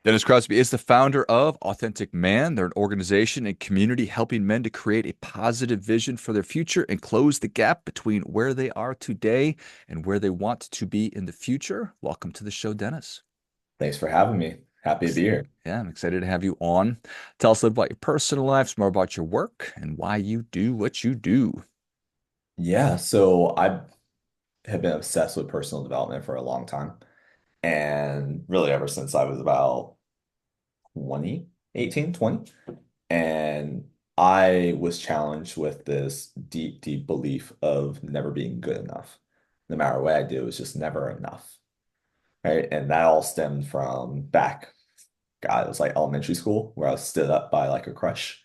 Dennis Crosby is the founder of Authentic Man. They're an organization and community helping men to create a positive vision for their future and close the gap between where they are today and where they want to be in the future. Welcome to the show, Dennis. Thanks for having me. Happy to be here. Yeah, I'm excited to have you on. Tell us a little about your personal life, some more about your work, and why you do what you do. Yeah, so I have been obsessed with personal development for a long time. And really ever since I was about 20, 18, 20. And I was challenged with this deep, deep belief of never being good enough. No matter what I did, it was just never enough. Right. And that all stemmed from back, God, it was like elementary school where I was stood up by like a crush.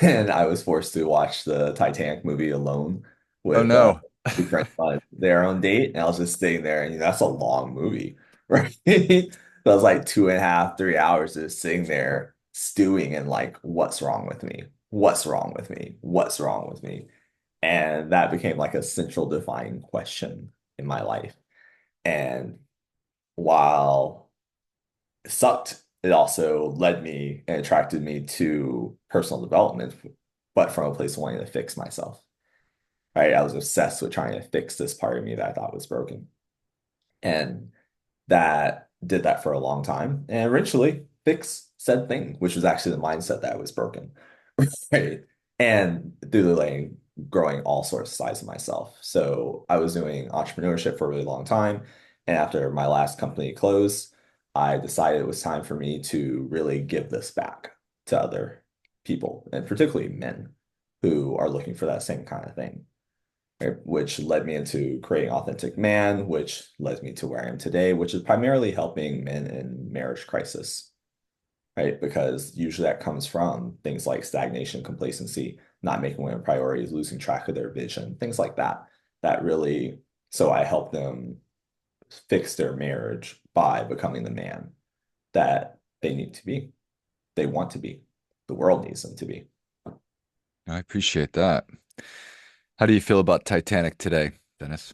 And I was forced to watch the Titanic movie alone Oh with no. two friends on their own date, and I was just sitting there, and that's a long movie, right? That was like 2.5, 3 hours just sitting there stewing and like, what's wrong with me? What's wrong with me? What's wrong with me? And that became like a central defining question in my life. And while it sucked, it also led me and attracted me to personal development, but from a place of wanting to fix myself, right? I was obsessed with trying to fix this part of me that I thought was broken. And that did that for a long time and eventually fix said thing, which was actually the mindset that was broken, right? And through the lane, growing all sorts of sides of myself. So I was doing entrepreneurship for a really long time. And after my last company closed, I decided it was time for me to really give this back to other people, and particularly men who are looking for that same kind of thing, right? Which led me into creating Authentic Man, which led me to where I am today, which is primarily helping men in marriage crisis, right? Because usually that comes from things like stagnation, complacency, not making women priorities, losing track of their vision, things like that. That really, so I help them fix their marriage by becoming the man that they need to be, they want to be, the world needs them to be. I appreciate that. How do you feel about Titanic today, Dennis?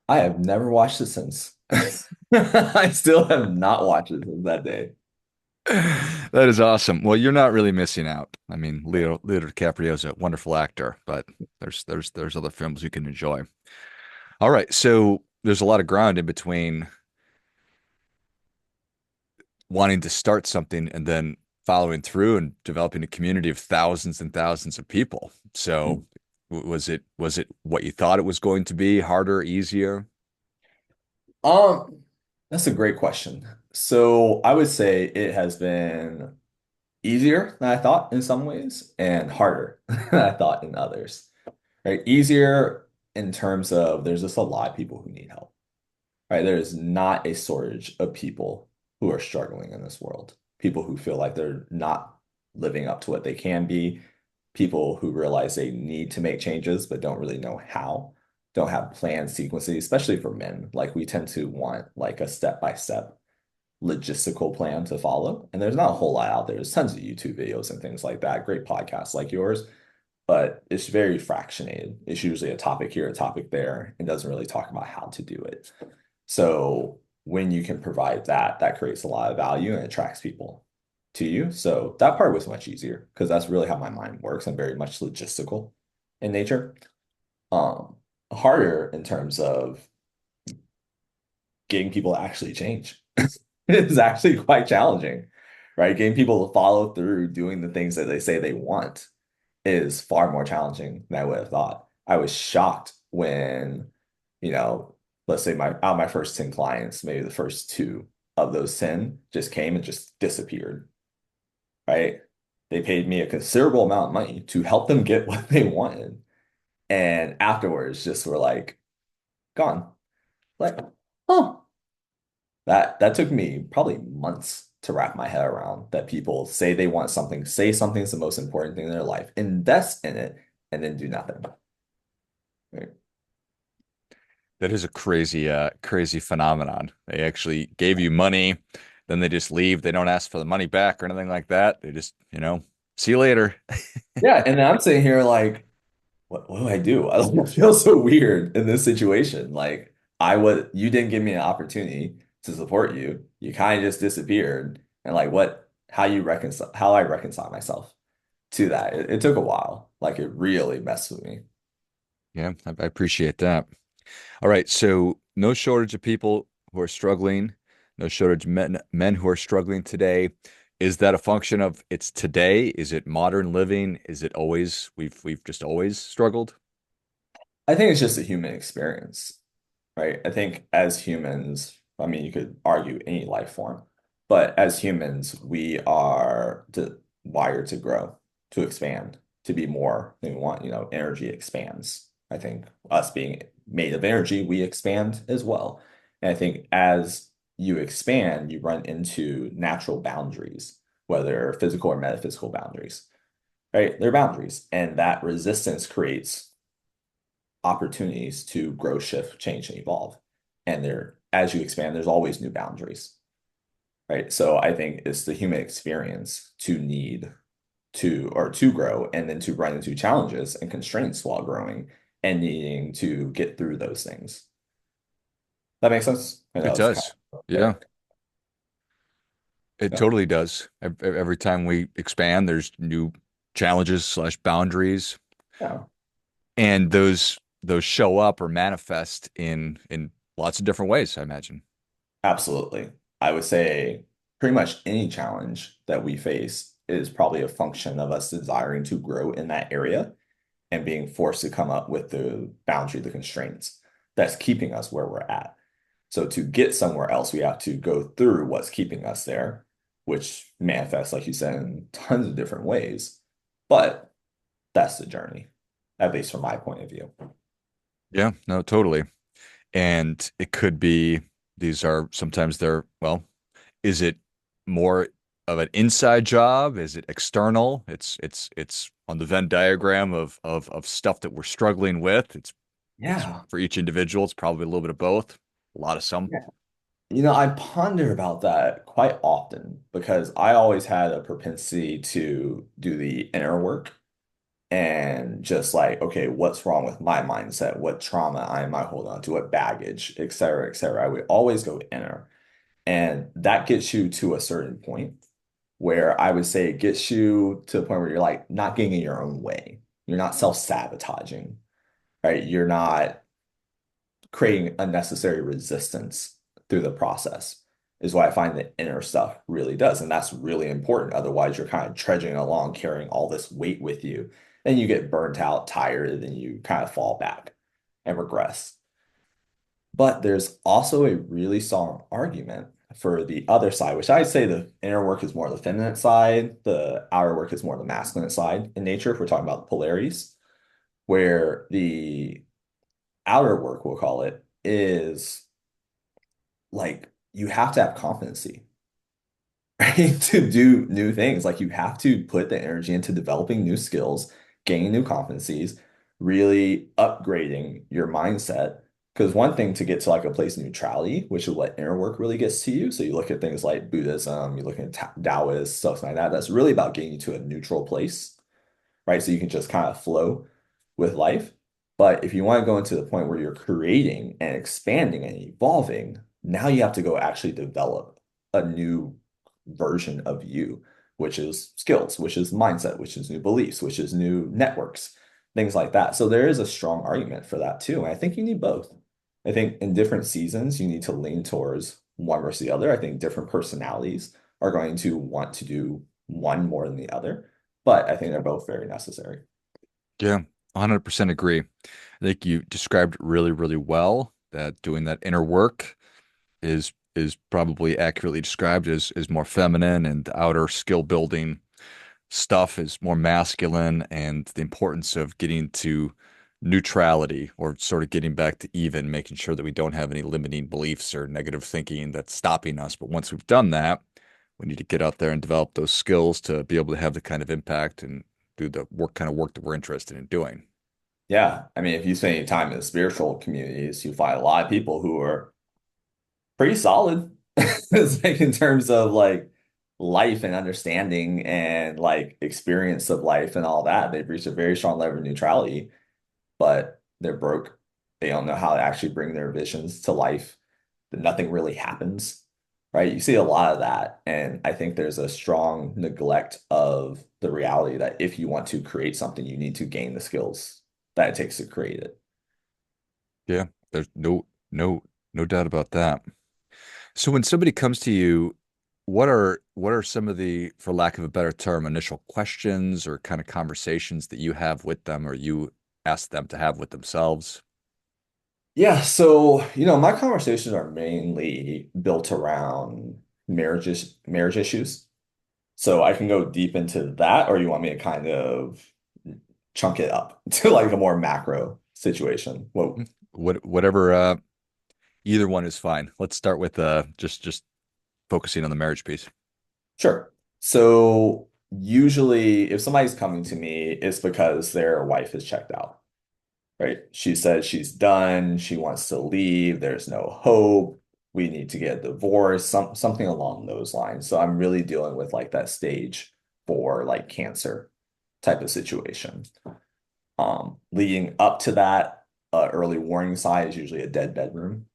I have never watched it since. I still have not watched it since that day. That is awesome. Well, you're not really missing out. I mean, Leo DiCaprio is a wonderful actor, but there's other films you can enjoy. All right, so there's a lot of ground in between wanting to start something and then following through and developing a community of thousands and thousands of people. So, was it what you thought it was going to be? Harder, easier? Um, that's a great question. So I would say it has been easier than I thought in some ways and harder than I thought in others. Right? Easier in terms of there's just a lot of people who need help. Right? There is not a shortage of people who are struggling in this world. People who feel like they're not living up to what they can be, people who realize they need to make changes but don't really know how, don't have planned sequences, especially for men. Like we tend to want like a step-by-step logistical plan to follow. And there's not a whole lot out there. There's tons of YouTube videos and things like that, great podcasts like yours, but it's very fractionated. It's usually a topic here, a topic there, and doesn't really talk about how to do it. So when you can provide that, that creates a lot of value and attracts people to you. So that part was much easier because that's really how my mind works. I'm very much logistical in nature. Um, Harder in terms of getting people to actually change. It's actually quite challenging, right? Getting people to follow through doing the things that they say they want is far more challenging than I would have thought. I was shocked when, you know, let's say my out of my first 10 clients, maybe the first two of those 10 just came and just disappeared, right? They paid me a considerable amount of money to help them get what they wanted. And afterwards just were like gone. Like, oh, that took me probably months to wrap my head around that people say they want something, say something's the most important thing in their life, invest in it, and then do nothing. Right? That is a crazy phenomenon. They actually gave you money, then they just leave. They don't ask for the money back or anything like that. They just, see you later. Yeah, and then I'm sitting here like, what do I do? I don't feel so weird in this situation. Like you didn't give me an opportunity to support you. You kind of just disappeared. and like how I reconcile myself to that. It took a while. Like it really messed with me. Yeah, I appreciate that. All right, so no shortage of people who are struggling, no shortage of men who are struggling today. Is that a function of it's today? Is it modern living? Is it always we've just always struggled? I think it's just a human experience, right? I think as humans, I mean, you could argue any life form, but as humans, we are wired to grow, to expand, to be more than we want. Energy expands. I think us being made of energy, we expand as well. And I think as you expand, you run into natural boundaries, whether physical or metaphysical boundaries, right? They're boundaries, and that resistance creates opportunities to grow, shift, change, and evolve. And as you expand, there's always new boundaries, right? So I think it's the human experience to need to grow and then to run into challenges and constraints while growing and needing to get through those things. That makes sense? I know It it's kind does. of Yeah, there. it Yeah, totally does. Every time we expand, there's new challenges slash boundaries, yeah, and those show up or manifest in lots of different ways, I imagine. absolutely. I would say pretty much any challenge that we face is probably a function of us desiring to grow in that area and being forced to come up with the boundary, the constraints that's keeping us where we're at. So to get somewhere else, we have to go through what's keeping us there, which manifests, like you said, in tons of different ways. But that's the journey, at least from my point of view. Yeah, no, totally. And it could be these are sometimes they're, well, is it more of an inside job? Is it external? It's on the Venn diagram of stuff that we're struggling with. It's Yeah. for each individual, it's probably a little bit of both, a lot of some. Yeah. I ponder about that quite often because I always had a propensity to do the inner work and just like, okay, what's wrong with my mindset? What trauma I might hold on to? What baggage, et cetera, et cetera. I would always go inner. And that gets you to a certain point where I would say it gets you to the point where you're like not getting in your own way. You're not self-sabotaging, right? You're not creating unnecessary resistance through the process, is what I find the inner stuff really does. And that's really important. Otherwise, you're kind of trudging along, carrying all this weight with you. Then you get burnt out, tired, and then you kind of fall back and regress. But there's also a really strong argument for the other side, which I say the inner work is more the feminine side, the outer work is more the masculine side in nature, if we're talking about the polarities, where the outer work, we'll call it, is like you have to have competency, right? To do new things. Like you have to put the energy into developing new skills, gaining new competencies, really upgrading your mindset. Because one thing to get to like a place of neutrality, which is what inner work really gets to you. So you look at things like Buddhism, you look at Taoist, stuff like that. That's really about getting you to a neutral place, right? So you can just kind of flow with life. But if you want to go into the point where you're creating and expanding and evolving, now you have to go actually develop a new version of you, which is skills, which is mindset, which is new beliefs, which is new networks, things like that. So there is a strong argument for that too. And I think you need both. I think in different seasons, you need to lean towards one versus the other. I think different personalities are going to want to do one more than the other, but I think they're both very necessary. Yeah, 100% agree. I think you described it really, really well that doing that inner work is probably accurately described as more feminine, and the outer skill building stuff is more masculine, and the importance of getting to neutrality or sort of getting back to even, making sure that we don't have any limiting beliefs or negative thinking that's stopping us. But once we've done that, we need to get out there and develop those skills to be able to have the kind of impact and do the work that we're interested in doing. Yeah. I mean, if you spend any time in the spiritual communities, you find a lot of people who are pretty solid. It's like in terms of like life and understanding and like experience of life and all that. They've reached a very strong level of neutrality, but they're broke. They don't know how to actually bring their visions to life. That nothing really happens, right? You see a lot of that. And I think there's a strong neglect of the reality that if you want to create something, you need to gain the skills that it takes to create it. Yeah, there's no doubt about that. So when somebody comes to you, what are some of the, for lack of a better term, initial questions or kind of conversations that you have with them or you ask them to have with themselves? Yeah, so my conversations are mainly built around marriage issues. So I can go deep into that, or you want me to kind of chunk it up to like a more macro situation? Well, Whatever, either one is fine. Let's start with just focusing on the marriage piece. sure. So usually if somebody's coming to me, it's because their wife is checked out, right? She said she's done, she wants to leave, there's no hope, we need to get a divorce, something along those lines. So I'm really dealing with like that stage for like cancer type of situation. Leading up to that, early warning sign is usually a dead bedroom,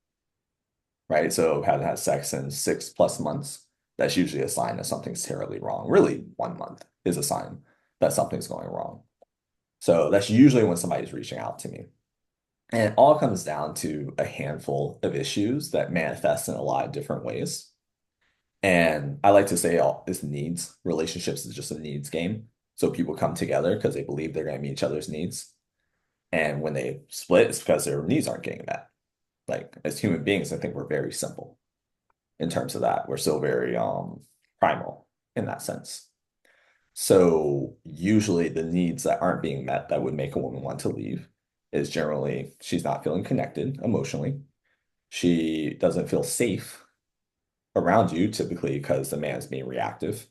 right? So haven't had sex in 6+ months. That's usually a sign that something's terribly wrong. Really, 1 month is a sign that something's going wrong. So that's usually when somebody's reaching out to me. And it all comes down to a handful of issues that manifest in a lot of different ways. And I like to say all this needs. Relationships is just a needs game. So people come together because they believe they're going to meet each other's needs. And when they split, it's because their needs aren't getting met. Like as human beings, I think we're very simple in terms of that. We're still very primal in that sense. So usually the needs that aren't being met that would make a woman want to leave is generally she's not feeling connected emotionally. She doesn't feel safe around you typically because the man's being reactive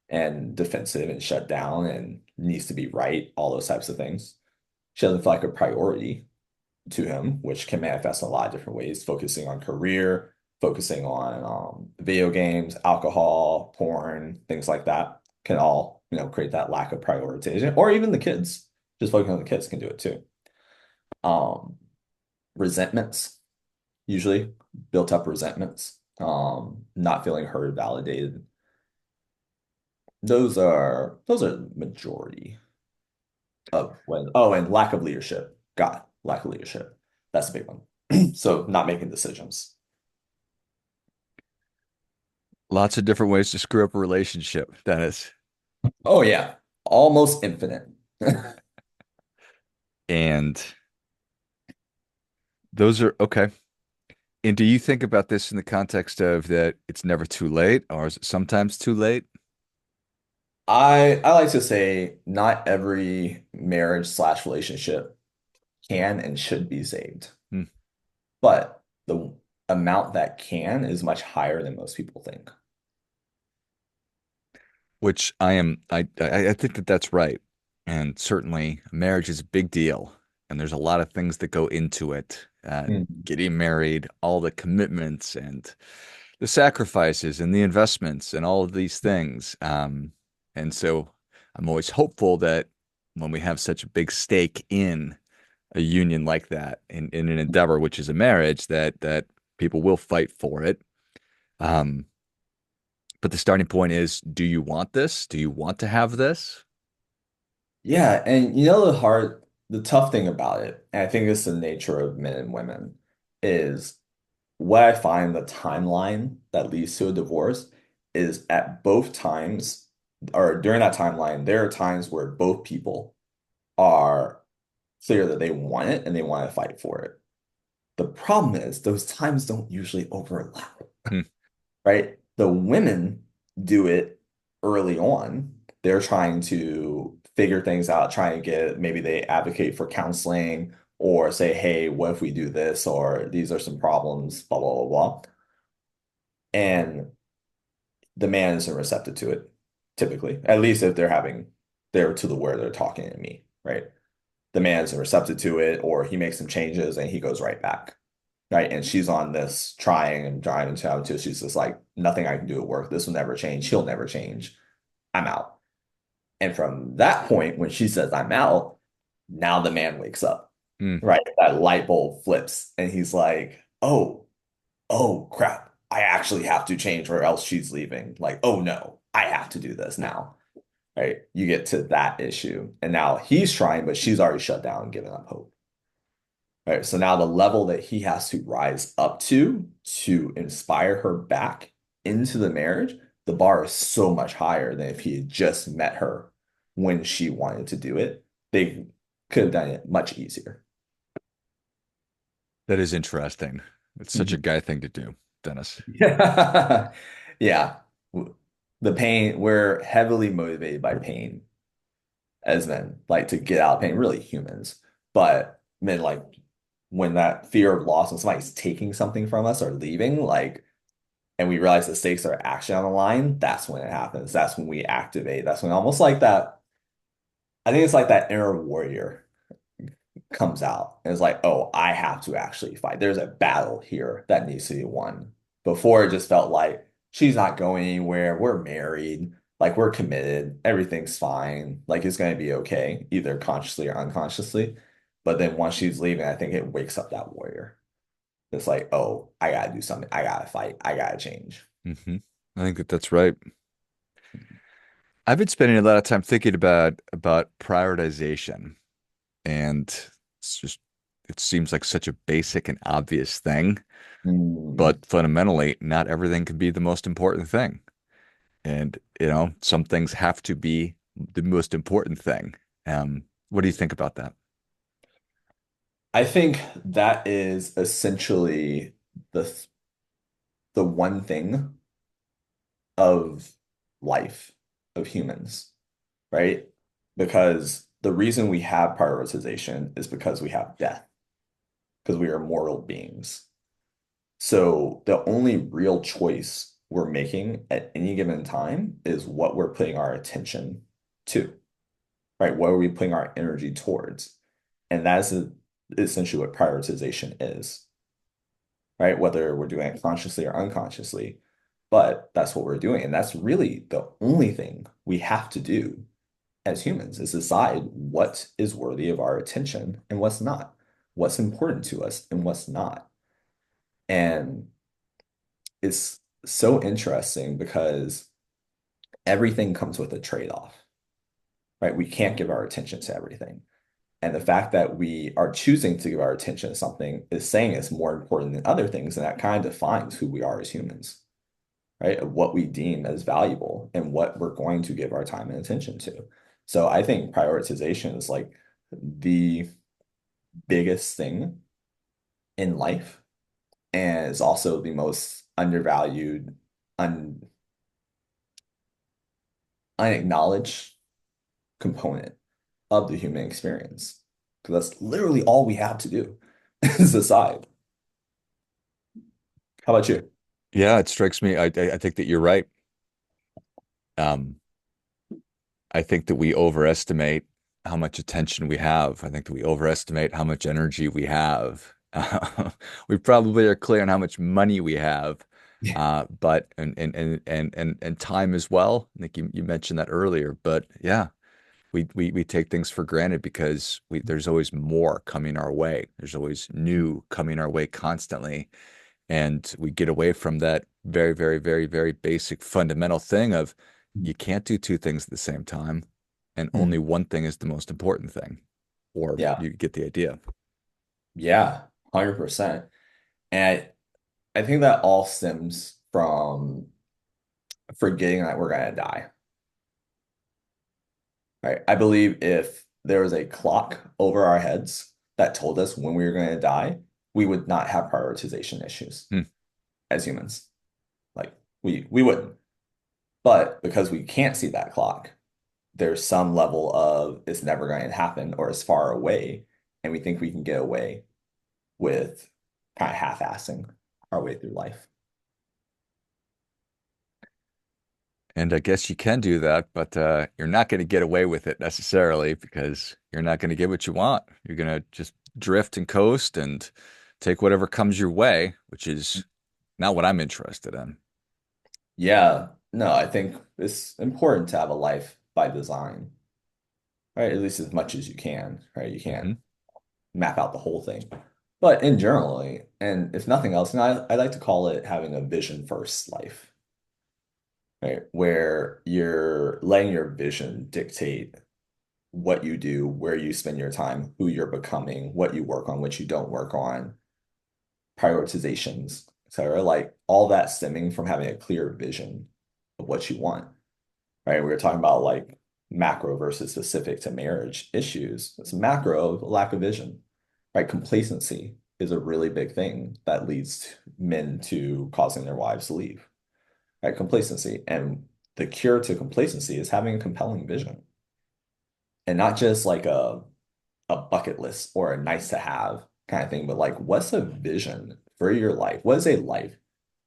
and defensive and shut down and needs to be right, all those types of things. She doesn't feel like a priority to him, which can manifest in a lot of different ways, focusing on career, focusing on video games, alcohol, porn, things like that can all, create that lack of prioritization, or even the kids. Just focusing on the kids can do it too. Um, Resentments, usually built up resentments, not feeling heard, validated. Those are the majority of when, oh, and lack of leadership. God, lack of leadership. That's a big one. So not making decisions. Lots of different ways to screw up a relationship, Dennis. Oh yeah, almost infinite. And those are okay. And do you think about this in the context of that it's never too late, or is it sometimes too late? I like to say not every marriage/slash relationship can and should be saved, Hmm. but the amount that can is much higher than most people think. Which I think that that's right. And certainly marriage is a big deal. And there's a lot of things that go into it. Mhm. Getting married, all the commitments and the sacrifices and the investments and all of these things. And so I'm always hopeful that when we have such a big stake in a union like that, in an endeavor, which is a marriage, that people will fight for it. Um, but the starting point is, do you want this? Do you want to have this? Yeah, and the tough thing about it, and I think it's the nature of men and women, is what I find the timeline that leads to a divorce is at both times, or during that timeline, there are times where both people are clear that they want it and they want to fight for it. The problem is those times don't usually overlap, Hmm. right? The women do it early on. They're trying to figure things out, trying to get maybe they advocate for counseling or say, hey, what if we do this? Or these are some problems, blah, blah, blah, blah. And the man isn't receptive to it, typically, at least if they're to the where they're talking to me, right? The man isn't receptive to it, or he makes some changes and he goes right back. Right. And she's on this trying and driving to until she's just like, nothing I can do at work. This will never change. He'll never change. I'm out. And from that point, when she says I'm out, now the man wakes up. Hmm. Right. That light bulb flips and he's like, oh, oh crap. I actually have to change or else she's leaving. Like, oh no, I have to do this now. Right? You get to that issue. And now he's trying, but she's already shut down and given up hope. Right? So now the level that he has to rise up to inspire her back into the marriage, the bar is so much higher than if he had just met her when she wanted to do it. They could have done it much easier. That is interesting. It's such a Mhm. guy thing to do, Dennis. Yeah. Yeah. The pain, we're heavily motivated by pain as men, like to get out of pain, really humans. But men, like when that fear of loss, when somebody's taking something from us or leaving, like, and we realize the stakes are actually on the line, that's when it happens. That's when we activate. That's when almost like that. I think it's like that inner warrior comes out and it's like, oh, I have to actually fight. There's a battle here that needs to be won. Before it just felt like she's not going anywhere. We're married. Like we're committed. Everything's fine. Like it's going to be okay, either consciously or unconsciously. But then once she's leaving, I think it wakes up that warrior. It's like, oh, I gotta do something. I gotta fight. I gotta change. Hmm. I think that that's right. I've been spending a lot of time thinking about prioritization, and it's just it seems like such a basic and obvious thing, Mm, but fundamentally, not everything can be the most important thing. And, some things have to be the most important thing. What do you think about that? I think that is essentially the the one thing of life of humans, right? Because the reason we have prioritization is because we have death, because we are mortal beings. So the only real choice we're making at any given time is what we're putting our attention to, right? What are we putting our energy towards? And that's essentially what prioritization is, right? Whether we're doing it consciously or unconsciously, but that's what we're doing. And that's really the only thing we have to do as humans is decide what is worthy of our attention and what's not, what's important to us and what's not. And it's so interesting because everything comes with a trade-off, right? We can't give our attention to everything. And the fact that we are choosing to give our attention to something is saying it's more important than other things. And that kind of defines who we are as humans, right? Of what we deem as valuable and what we're going to give our time and attention to. So I think prioritization is like the biggest thing in life and is also the most undervalued, unacknowledged component of the human experience. Because that's literally all we have to do is decide. How about you? Yeah, it strikes me. I think that you're right. Um, I think that we overestimate how much attention we have. I think that we overestimate how much energy we have. We probably are clear on how much money we have, Yeah. but and time as well. I think you mentioned that earlier, but yeah, we take things for granted because there's always more coming our way. There's always new coming our way constantly. And we get away from that very, very, very, very basic fundamental thing of you can't do two things at the same time, and only one thing is the most important thing. Or Yeah. you get the idea. Yeah. 100%. And I think that all stems from forgetting that we're going to die, right? I believe if there was a clock over our heads that told us when we were going to die, we would not have prioritization issues Hmm. as humans. Like we wouldn't. But because we can't see that clock, there's some level of it's never going to happen or it's far away, and we think we can get away with kind of half-assing our way through life. And I guess you can do that, but you're not going to get away with it necessarily because you're not going to get what you want. You're going to just drift and coast and take whatever comes your way, which is not what I'm interested in. Yeah, no, I think it's important to have a life by design, right? At least as much as you can, right? You can't Hmm. map out the whole thing. But in generally, and if nothing else, and I like to call it having a vision first life, right? Where you're letting your vision dictate what you do, where you spend your time, who you're becoming, what you work on, what you don't work on, prioritizations, etc. Like all that stemming from having a clear vision of what you want, right? We were talking about like macro versus specific to marriage issues. It's macro, lack of vision, right? Complacency is a really big thing that leads men to causing their wives to leave, right? Complacency. And the cure to complacency is having a compelling vision and not just like a bucket list or a nice to have kind of thing, but like what's a vision for your life? What is a life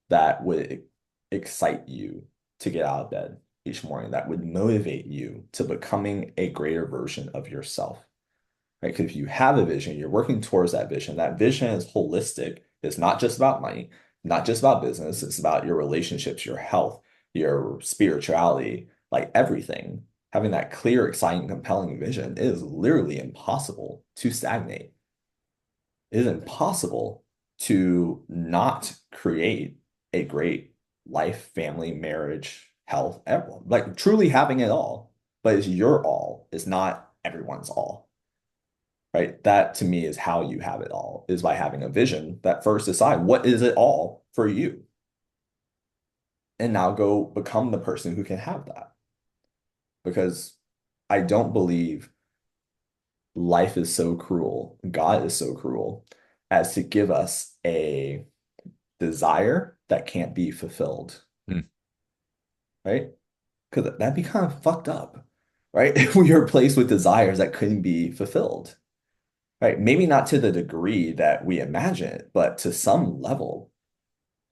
that would excite you to get out of bed each morning, that would motivate you to becoming a greater version of yourself, right? Because if you have a vision, you're working towards that vision. That vision is holistic. It's not just about money, not just about business. It's about your relationships, your health, your spirituality, like everything. Having that clear, exciting, compelling vision is literally impossible to stagnate. It is impossible to not create a great life, family, marriage, health, everyone. Like truly having it all, but it's your all. It's not everyone's all, right? That to me is how you have it all, is by having a vision that first decide what is it all for you, and now go become the person who can have that. Because I don't believe life is so cruel, God is so cruel, as to give us a desire that can't be fulfilled, Hmm. right? Because that'd be kind of fucked up, right? If we are placed with desires that couldn't be fulfilled, right? Maybe not to the degree that we imagine it, but to some level.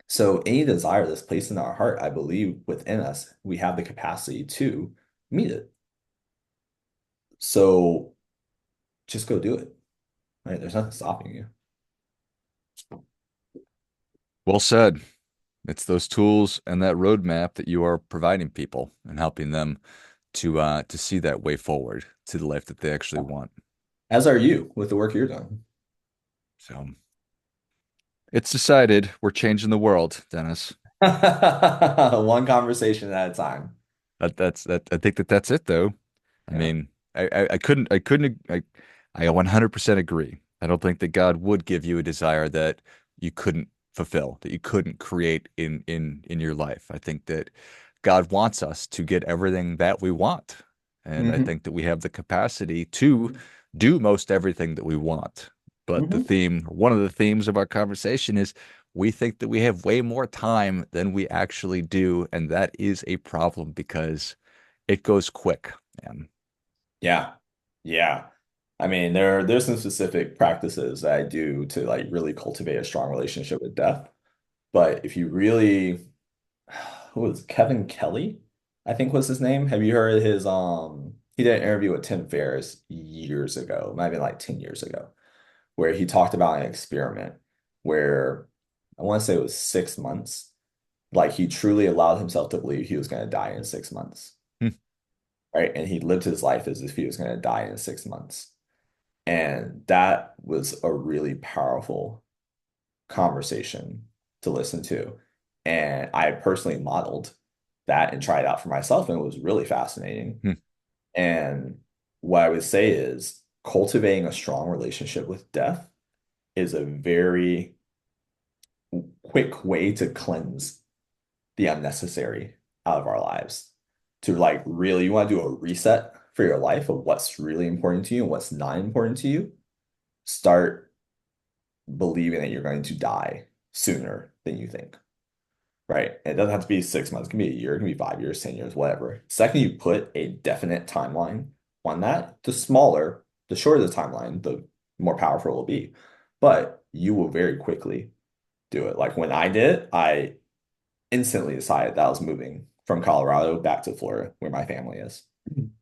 So any desire that's placed in our heart, I believe within us, we have the capacity to meet it. So just go do it, right? There's nothing stopping you. Well said. It's those tools and that roadmap that you are providing people and helping them to see that way forward to the life that they actually want. As are you with the work you're doing. So it's decided we're changing the world, Dennis. One conversation at a time. I think that that's it though. I Yeah. mean, I 100% agree. I don't think that God would give you a desire that you couldn't fulfill, that you couldn't create in your life. I think that God wants us to get everything that we want. And I Hmm. think that we have the capacity to do most everything that we want. But Hmm. one of the themes of our conversation is we think that we have way more time than we actually do, and that is a problem because it goes quick, man. Yeah. Yeah. I mean, there's some specific practices that I do to like really cultivate a strong relationship with death. But if you really, who was Kevin Kelly, I think was his name. Have you heard his he did an interview with Tim Ferriss years ago, might have been like 10 years ago, where he talked about an experiment where I want to say it was 6 months. Like he truly allowed himself to believe he was going to die in 6 months, Hmm. right? And he lived his life as if he was going to die in 6 months. And that was a really powerful conversation to listen to. And I personally modeled that and tried it out for myself, and it was really fascinating. Hmm. And what I would say is cultivating a strong relationship with death is a very quick way to cleanse the unnecessary out of our lives. To like really, you want to do a reset for your life of what's really important to you and what's not important to you. Start believing that you're going to die sooner than you think, right? It doesn't have to be 6 months, it can be a year, it can be 5 years, 10 years, whatever. Second, you put a definite timeline on that, the smaller, the shorter the timeline, the more powerful it will be. But you will very quickly do it. Like when I did, I instantly decided that I was moving from Colorado back to Florida, where my family is.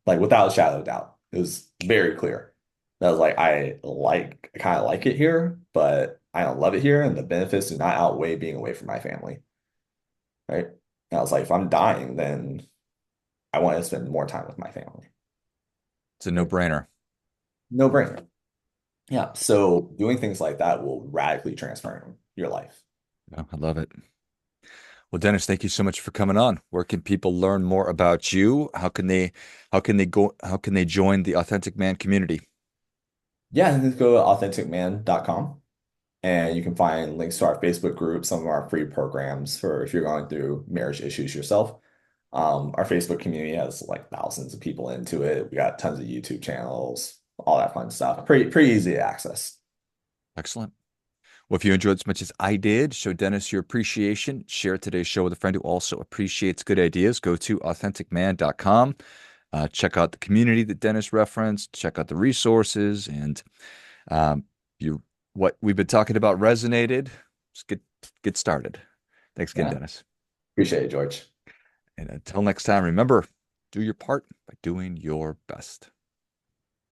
Like without a shadow of doubt. It was very clear. That was like I kind of like it here, but I don't love it here, and the benefits do not outweigh being away from my family. Right. And I was like, if I'm dying, then I want to spend more time with my family. It's a Right? no-brainer. No brainer. Yeah, so doing things like that will radically transform your life. Yeah, I love it. Well, Dennis, thank you so much for coming on. Where can people learn more about you? How can they join the Authentic Man community? Yeah, just go to authenticman.com and you can find links to our Facebook group, some of our free programs for if you're going through marriage issues yourself. Our Facebook community has like thousands of people into it. We got tons of YouTube channels, all that fun stuff. Pretty easy to access. Excellent. Well, if you enjoyed as much as I did, show Dennis your appreciation. Share today's show with a friend who also appreciates good ideas. Go to authenticman.com. Check out the community that Dennis referenced. Check out the resources, and um, you what we've been talking about resonated. Just get started. Thanks again, Yeah, Dennis. appreciate it, George. And until next time, remember, do your part by doing your best.